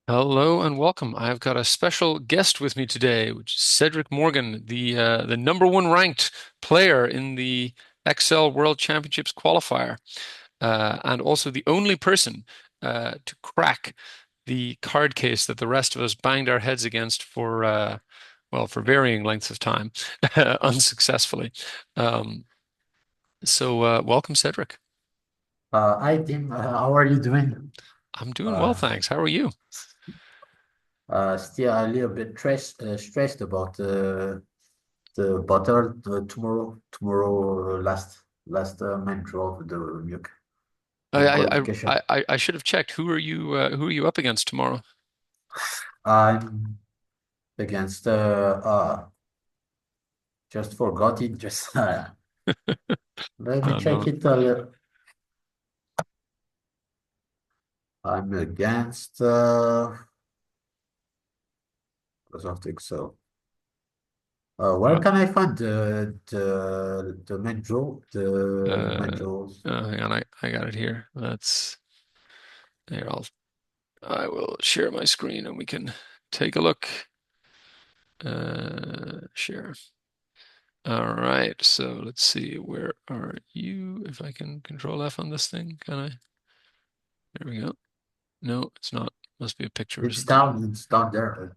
Hello and welcome. I've got a special guest with me today, which is Cédric Morgan, the number one ranked player in the XL World Championships qualifier, and also the only person to crack the card case that the rest of us banged our heads against for for varying lengths of time, unsuccessfully. Um, Welcome, Cédric. Hi Tim, how are you doing? I'm doing well, Uh, thanks. How are you? Still a little bit stressed about the battle tomorrow last main draw of the milk and I I qualification. I should have checked. Who are you up against tomorrow? I'm against just forgot it. Just let me Oh check no. it. I'm against I don't think so. Where Uh, can I find the main draw? The main uh, draws. Hang on, I got it here. That's here. I will share my screen and we can take a look. Share. All right. So let's see. Where are you? If I can control F on this thing, can I? There we go. No, it's not. Must be a picture or something. It's down there.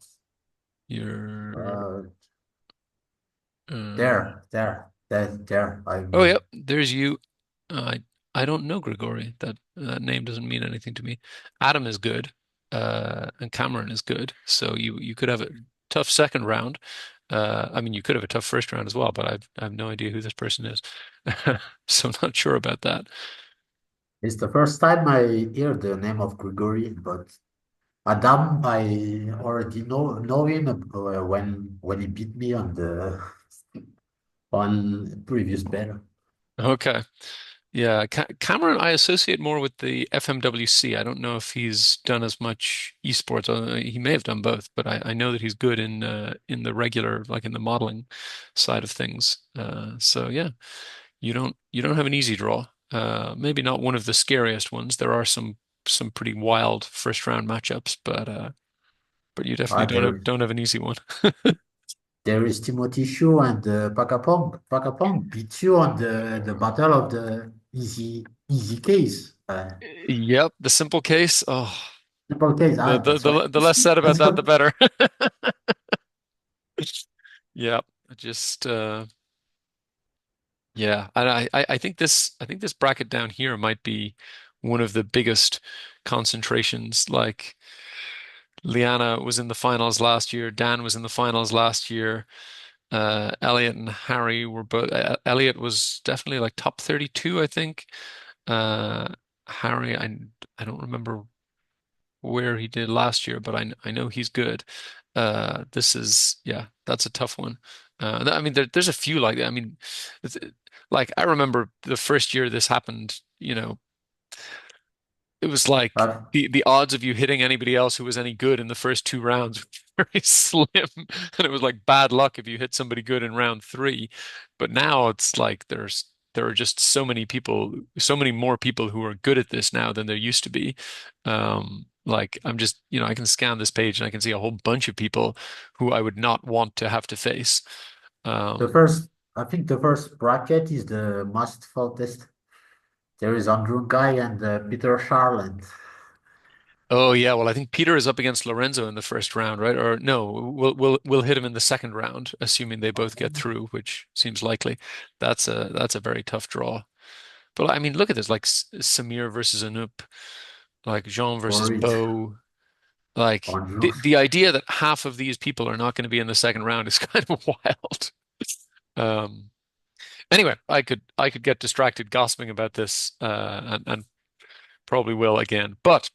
You're Uh, uh there. Oh, yep, there's you. I don't know Grigori. That name doesn't mean anything to me. Adam is good, and Cameron is good. So you could have a tough second round. I mean, you could have a tough first round as well, but I have no idea who this person is, so I'm not sure about that. It's the first time I hear the name of Grigory, but Adam, I already know him when he beat me on the on previous battle. Okay, yeah, Cameron I associate more with the FMWC. I don't know if he's done as much esports. He may have done both, but I know that he's good in the regular, like in the modeling side of things. So yeah, you don't have an easy draw. Maybe not one of the scariest ones. There are some pretty wild first round matchups, but you definitely Ah, don't have an easy one. there is Timothy Shu and Pakapong. Pakapong beat you on the battle of the easy case. Yep, the simple case. Oh, Simple case. the Ah, the that's why. the less said about That's that, the good. better. Yeah, just yeah, and I think this bracket down here might be one of the biggest concentrations. Like Liana was in the finals last year, Dan was in the finals last year. Elliot and Harry were both. Elliot was definitely like top 32, I think. Uh, Harry, I don't remember where he did last year, but I know he's good. This is yeah, that's a tough one. I mean, there's a few like that. I mean, it's, like I remember the first year this happened. It was like Uh, the odds of you hitting anybody else who was any good in the first two rounds were very slim, and it was like bad luck if you hit somebody good in round three. But now it's like there are just so many people, so many more people who are good at this now than there used to be. Like I'm just, I can scan this page and I can see a whole bunch of people who I would not want to have to face. the Um, first, I think the first bracket is the most fastest. There is Andrew Guy and Peter Charland. Oh yeah, well I think Peter is up against Lorenzo in the first round, right? Or no, we'll hit him in the second round, assuming they both get through, which seems likely. That's a very tough draw. But I mean, look at this, like Samir versus Anup, like Jean versus For it, Bo. Like Andrew. the idea that half of these people are not going to be in the second round is kind of wild. Um, anyway, I could get distracted gossiping about this, and probably will again. But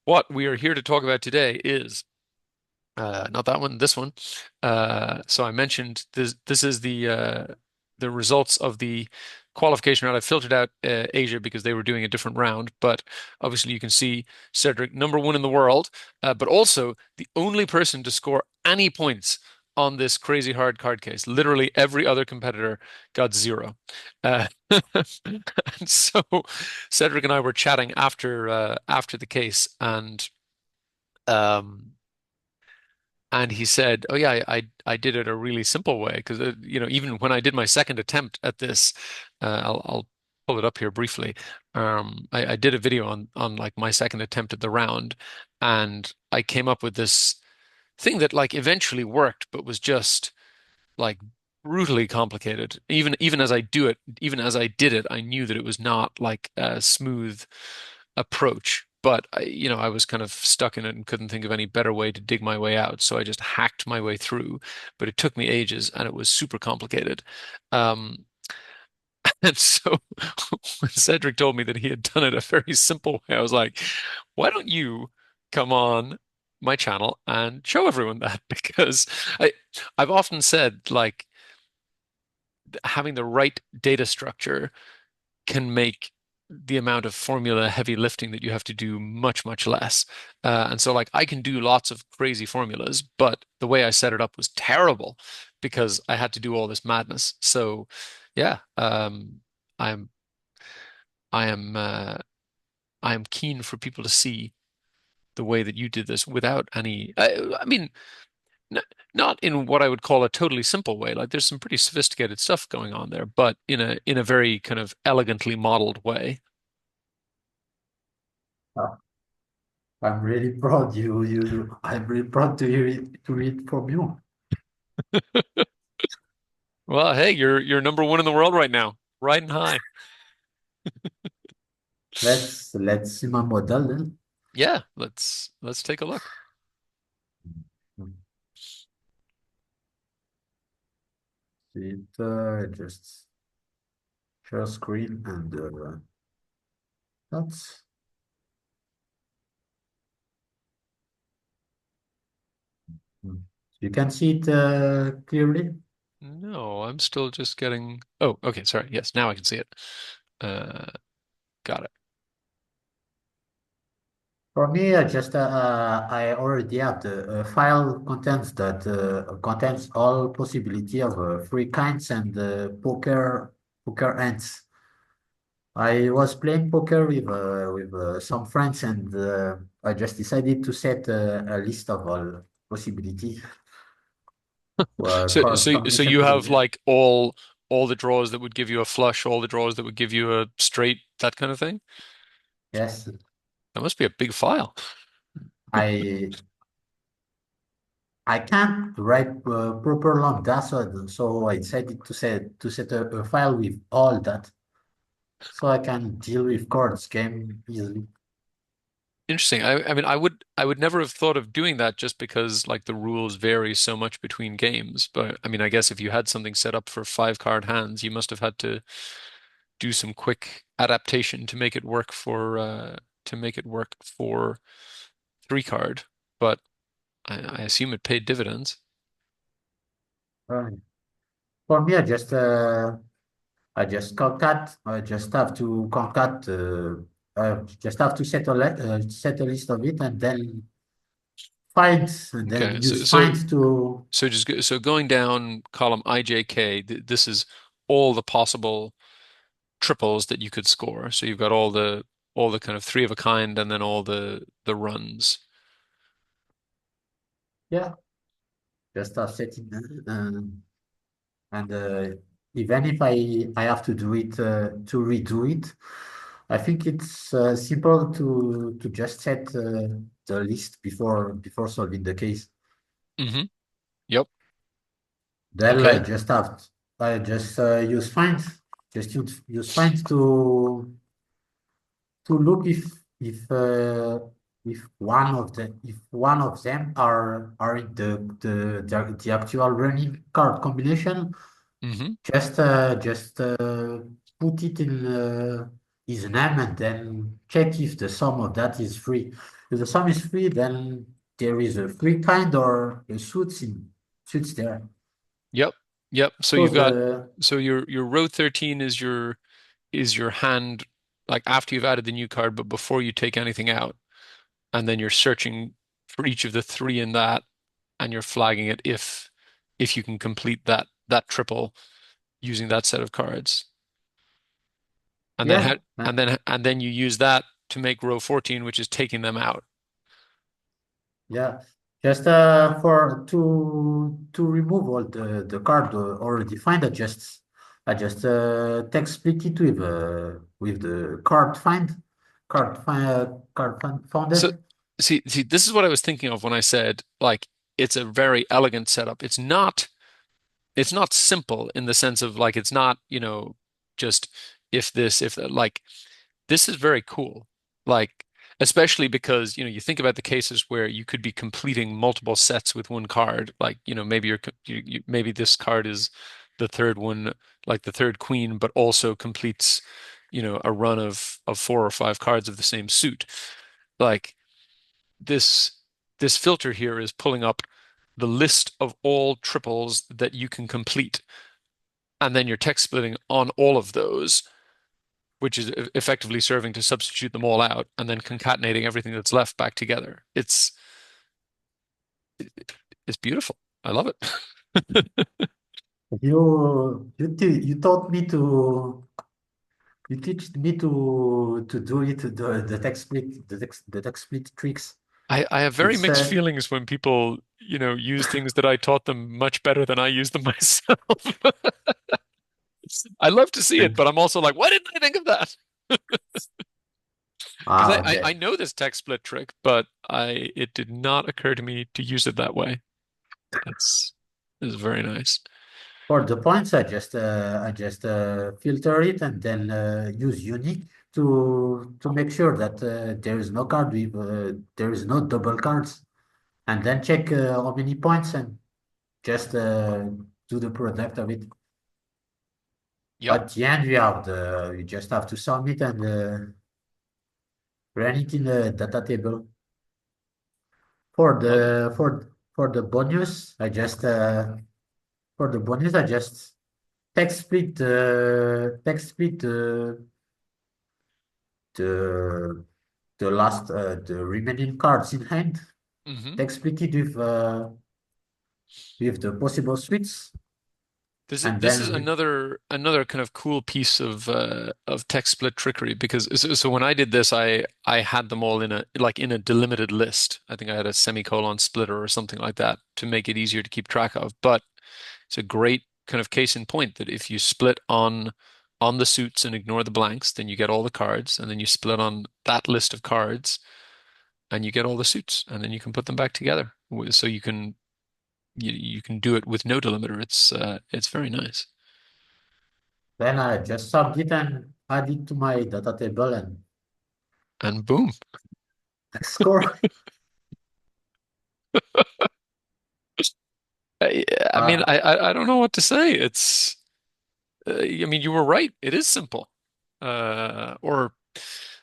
what we are here to talk about today is not that one, this one. So I mentioned this is the results of the qualification round. I filtered out Asia because they were doing a different round, but obviously you can see Cedric number one in the world, but also the only person to score any points on this crazy hard card case. Literally every other competitor got zero. Uh, and so Cedric and I were chatting after the case, and Um, and he said, "Oh yeah, I did it a really simple way because even when I did my second attempt at this, I'll pull it up here briefly. I did a video on like my second attempt at the round, and I came up with this thing that like eventually worked, but was just like brutally complicated. Even as I do it, even as I did it, I knew that it was not like a smooth approach. But I was kind of stuck in it and couldn't think of any better way to dig my way out. So I just hacked my way through. But it took me ages, and it was super complicated. Um, and so when Cedric told me that he had done it a very simple way, I was like, why don't you come on my channel and show everyone that? Because I've often said like having the right data structure can make the amount of formula heavy lifting that you have to do much, much less. And so like I can do lots of crazy formulas, but the way I set it up was terrible because I had to do all this madness. So yeah, I'm I am I am keen for people to see the way that you did this without any I mean n not in what I would call a totally simple way. Like there's some pretty sophisticated stuff going on there, but in a very kind of elegantly modeled way. Uh, I'm really proud I'm really proud to read from you. Well, hey, you're number one in the world right now, riding high. Let's see my model then. Yeah, let's take a look. See it, just share screen and that's. Mm. You can see it clearly. No, I'm still just getting. Oh, okay, sorry. Yes, now I can see it. Uh, got it. For me, I already have the file contents that contains all possibility of free kinds and poker ends. I was playing poker with some friends, and I just decided to set a list of all possibility for So card so combination you have possibility. like all the drawers that would give you a flush, all the drawers that would give you a straight, that kind of thing. Yes, That must be a big file. I I can't write proper lambda, so I decided to set a file with all that, so I can deal with cards game easily. Interesting. I mean, I would never have thought of doing that just because like the rules vary so much between games. But I mean, I guess if you had something set up for five card hands, you must have had to do some quick adaptation to make it work for three card. But I assume it paid dividends. Uh, for me, I just have to concat. Just have to set a list of it and then and then Okay, use find to. so going down column IJK, this is all the possible triples that you could score. So you've got all the kind of three of a kind and then all the runs. Yeah, just have set it. And even if I have to do it to redo it, I think it's simple to just set the list before solving the case. Hmm. Yep. Then Okay. I just use find, use find to look if one of them are in the actual running card combination. Hmm. Just put it in his name and then check if the sum of that is free. If the sum is free, then there is a free kind or a suits there. Yep. Yep. So So you've got the so your row 13 is your hand like after you've added the new card, but before you take anything out, and then you're searching for each of the three in that, and you're flagging it if you can complete that triple using that set of cards. And then yeah, ha and then you use that to make row 14, which is taking them out. Yeah, just for to remove all the card already find, I just text split it with the card find So founded. see, this is what I was thinking of when I said like it's a very elegant setup. It's not simple in the sense of like it's not, just if this, if that, like this is very cool. Like, especially because, you think about the cases where you could be completing multiple sets with one card. Like, maybe maybe this card is the third one, like the third queen, but also completes, a run of four or five cards of the same suit. Like this, this filter here is pulling up the list of all triples that you can complete, and then you're text splitting on all of those, which is effectively serving to substitute them all out and then concatenating everything that's left back together. It's beautiful. I love it. You taught me to you teach me to do it the text split the text split tricks. I have very It's mixed feelings when people, use things that I taught them much better than I use them myself. I love to see it, but I'm also like, why didn't I think of that? Because I, I, okay. I know this text split trick, but it did not occur to me to use it that way. That's is very nice. For the points, I just filter it and then use unique to make sure that there is no card with there is no double cards, and then check how many points and just do the product of it. Yep. At the end, you just have to submit and run it in the data table. For Love it. the for the bonus, for the bonus I just text split the the remaining cards in hand, Hmm. text split it with the possible suites, and This is then another kind of cool piece of text split trickery because so when I did this I had them all in a delimited list. I think I had a semicolon splitter or something like that to make it easier to keep track of. But it's a great kind of case in point that if you split on the suits and ignore the blanks, then you get all the cards, and then you split on that list of cards and you get all the suits, and then you can put them back together. So you can do it with no delimiter. It's very nice. then I just submit and add it to my data table and And boom. score. I mean, Uh, I don't know what to say. I mean, you were right. It is simple. Or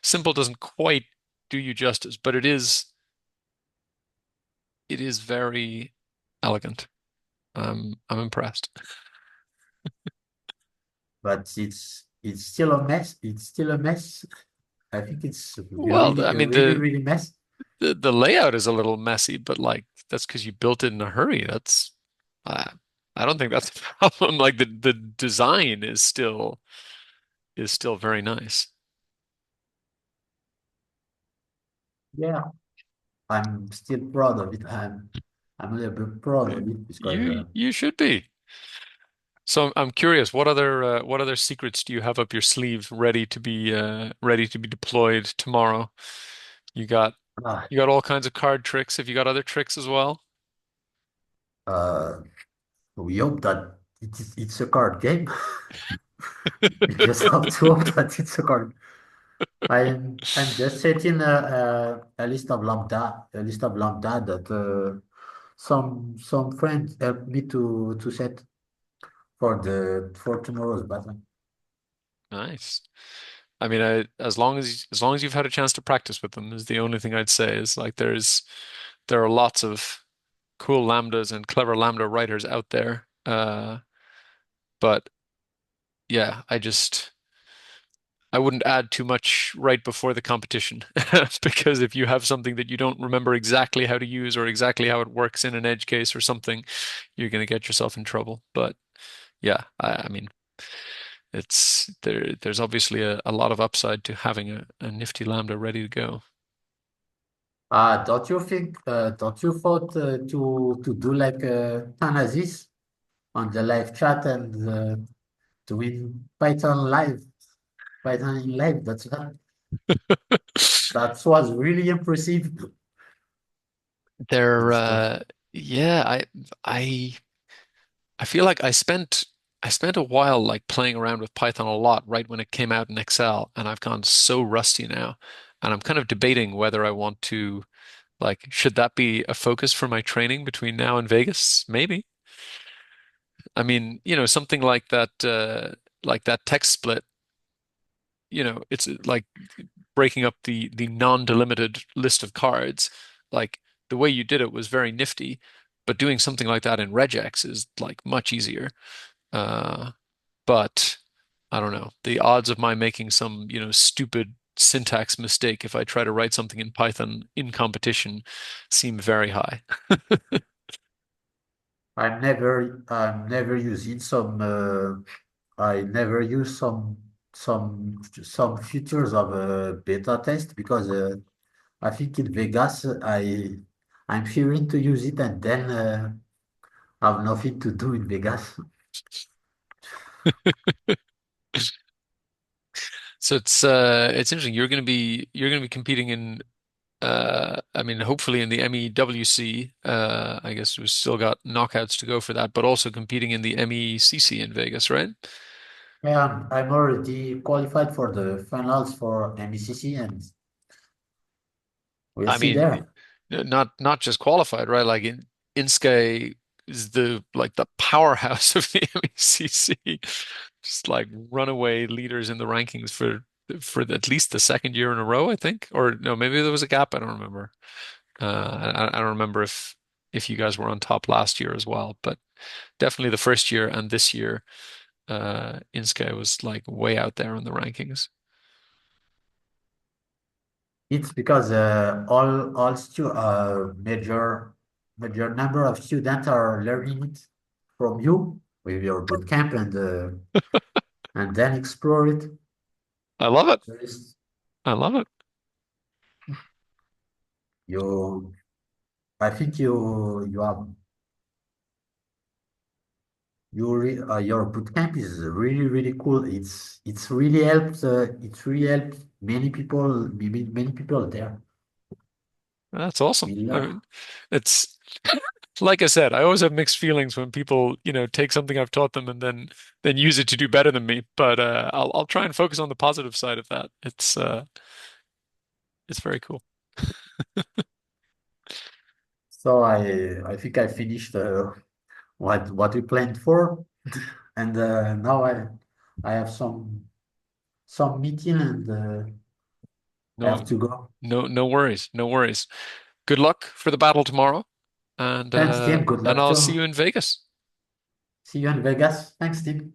simple doesn't quite do you justice, but it is very elegant. I'm impressed. but it's still a mess. It's still a mess. I think it's Well, I a mean, really, really mess. the layout is a little messy, but like that's because you built it in a hurry. Uh, I don't think that's a problem. Like the design is still very nice. Yeah, I'm still proud of it. I'm a little bit proud of it because You should be. So I'm curious, what other secrets do you have up your sleeve ready to be deployed tomorrow? You got uh, you got all kinds of card tricks. Have you got other tricks as well? uh, we hope that it's a card game. We just have to hope that it's a card. I'm just setting a list of lambda that some friends helped me to set for tomorrow's battle. Nice. I mean, as long as you've had a chance to practice with them is the only thing I'd say is like there are lots of cool lambdas and clever lambda writers out there. But yeah, I wouldn't add too much right before the competition because if you have something that you don't remember exactly how to use or exactly how it works in an edge case or something, you're going to get yourself in trouble. But yeah, I mean, there's obviously a lot of upside to having a nifty lambda ready to go. don't you thought to do like analysis on the live chat and to win Python in live? That was really impressive. They're It's not. yeah, I I feel like I spent a while like playing around with Python a lot right when it came out in Excel, and I've gone so rusty now. And I'm kind of debating whether I want to like should that be a focus for my training between now and Vegas? Maybe. I mean, something like that text split, it's like breaking up the non-delimited list of cards. Like the way you did it was very nifty, but doing something like that in regex is like much easier. Uh, but I don't know. The odds of my making some, stupid syntax mistake if I try to write something in Python in competition seem very high. I'm never using some. I never use some features of a beta test because I think in Vegas I'm fearing to use it and then have nothing to do in Vegas. So it's interesting. You're gonna be competing in I mean hopefully in the MEWC. I guess we've still got knockouts to go for that, but also competing in the MECC in Vegas, right? Yeah, I'm already qualified for the finals for MECC and we'll I see mean, there. not just qualified, right? Like Inske is the powerhouse of the MECC, just like runaway leaders in the rankings for at least the second year in a row, I think. Or no, maybe there was a gap. I don't remember. I don't remember if you guys were on top last year as well, but definitely the first year and this year, Inske was like way out there in the rankings. It's because all major number of students are learning it from you with your bootcamp and then explore it. I love it. There is I love it. you. I think you have your bootcamp is really cool. It's really helped many people there. That's awesome. We I learn. mean, it's like I said, I always have mixed feelings when people, take something I've taught them and then use it to do better than me. But I'll try and focus on the positive side of that. It's very cool. So I think I finished what we planned for, and now I have some meeting and I No, have to go. no worries, no worries. Good luck for the battle tomorrow, and Thanks, uh, Tim. Good and luck I'll see you too. in Vegas. See you in Vegas. Thanks, Tim.